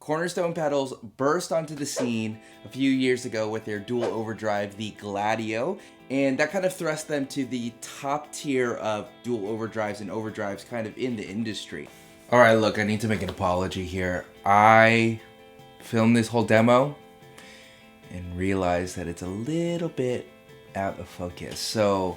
Cornerstone pedals burst onto the scene a few years ago with their dual overdrive, the Gladio, and that kind of thrust them to the top tier of dual overdrives and overdrives kind of in the industry. All right, look, I need to make an apology here. I filmed this whole demo and realized that it's a little bit out of focus. So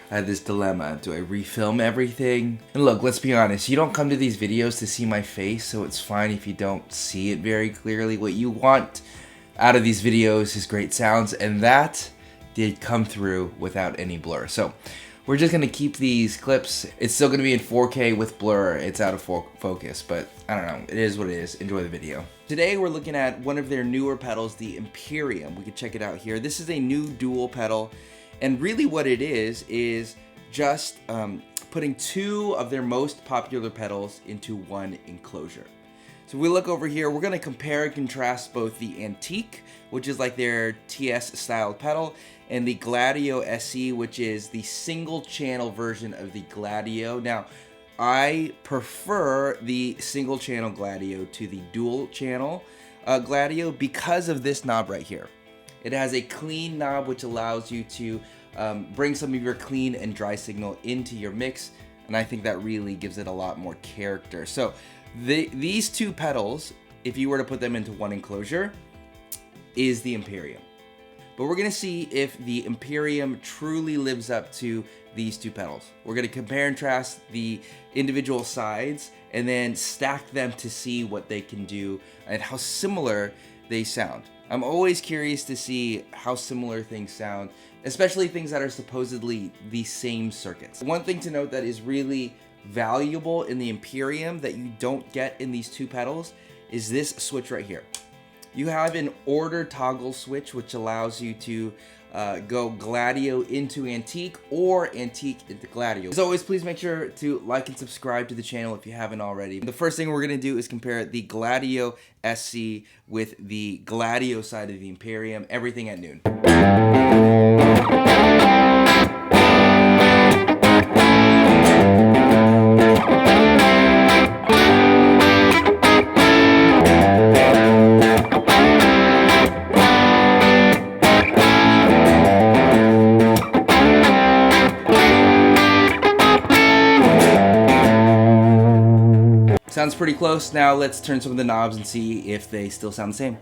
I had this dilemma. Do I refilm everything? And look, let's be honest, you don't come to these videos to see my face, so it's fine if you don't see it very clearly. What you want out of these videos is great sounds, and that did come through without any blur. So we're just gonna keep these clips. It's still gonna be in 4K with blur. It's out of focus, but I don't know. It is what it is. Enjoy the video. Today we're looking at one of their newer pedals, the Imperium. We can check it out here. This is a new dual pedal. And really what it is just putting two of their most popular pedals into one enclosure. So if we look over here, we're gonna compare and contrast both the Antique, which is like their TS style pedal, and the Gladio SC, which is the single channel version of the Gladio. Now, I prefer the single channel Gladio to the dual channel Gladio because of this knob right here. It has a clean knob which allows you to bring some of your clean and dry signal into your mix, and I think that really gives it a lot more character. So these two pedals, if you were to put them into one enclosure, is the Imperium. But we're gonna see if the Imperium truly lives up to these two pedals. We're gonna compare and contrast the individual sides and then stack them to see what they can do and how similar they sound. I'm always curious to see how similar things sound, especially things that are supposedly the same circuits. One thing to note that is really valuable in the Imperium that you don't get in these two pedals is this switch right here. You have an order toggle switch which allows you to go Gladio into Antique or Antique into Gladio. As always, please make sure to like and subscribe to the channel if you haven't already. The first thing we're gonna do is compare the Gladio SC with the Gladio side of the Imperium, everything at noon. Sounds pretty close. Now let's turn some of the knobs and see if they still sound the same.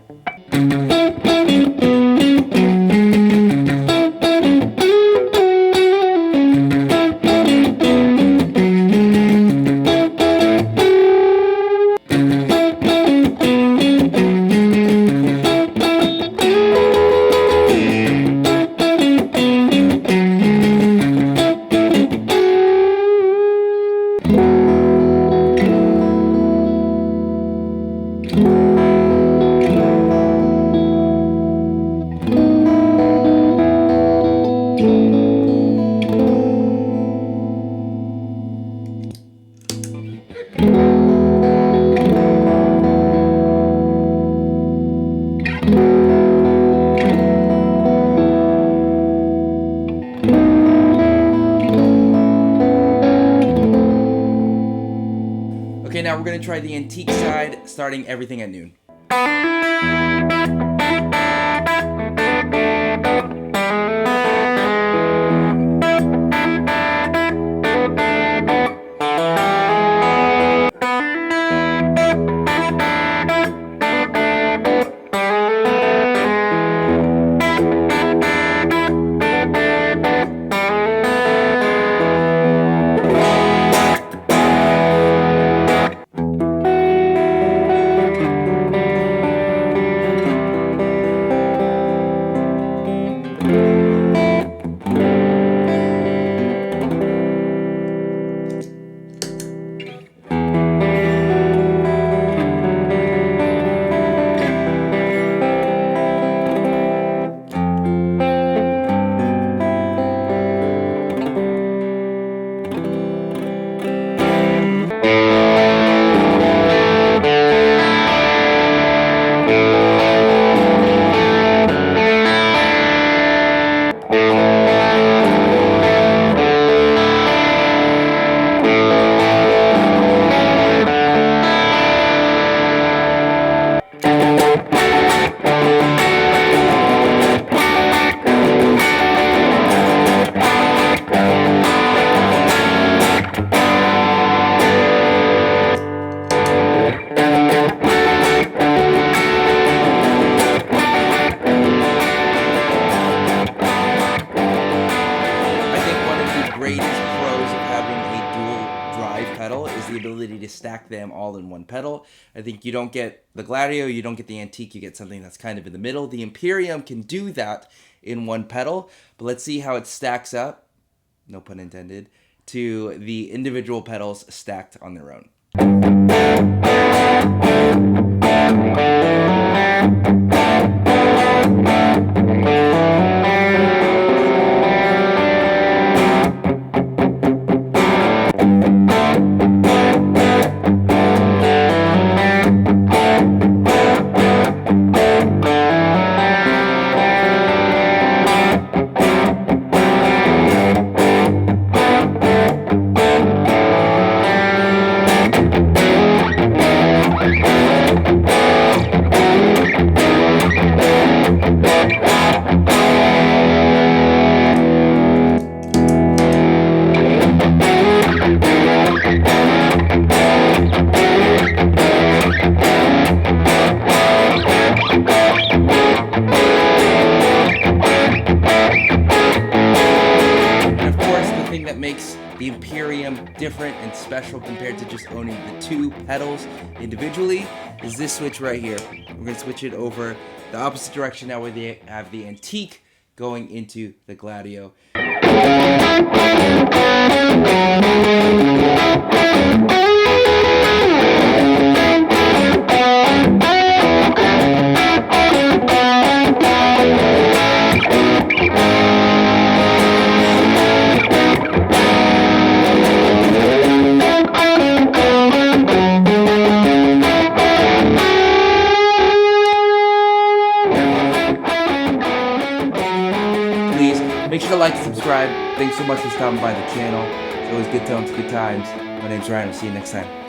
Okay, now we're gonna try the Antique side, starting everything at noon. stack them all in one pedal. I think you don't get the Gladio, you don't get the Antique, you get something that's kind of in the middle. The Imperium can do that in one pedal, but let's see how it stacks up, no pun intended, to the individual pedals stacked on their own. Makes the Imperium different and special compared to just owning the two pedals individually is this switch right here. We're going to switch it over the opposite direction now where they have the Antique going into the Gladio. Make sure to like and subscribe. Thanks so much for stopping by the channel. It's always good tones, good times. My name's Ryan. I'll see you next time.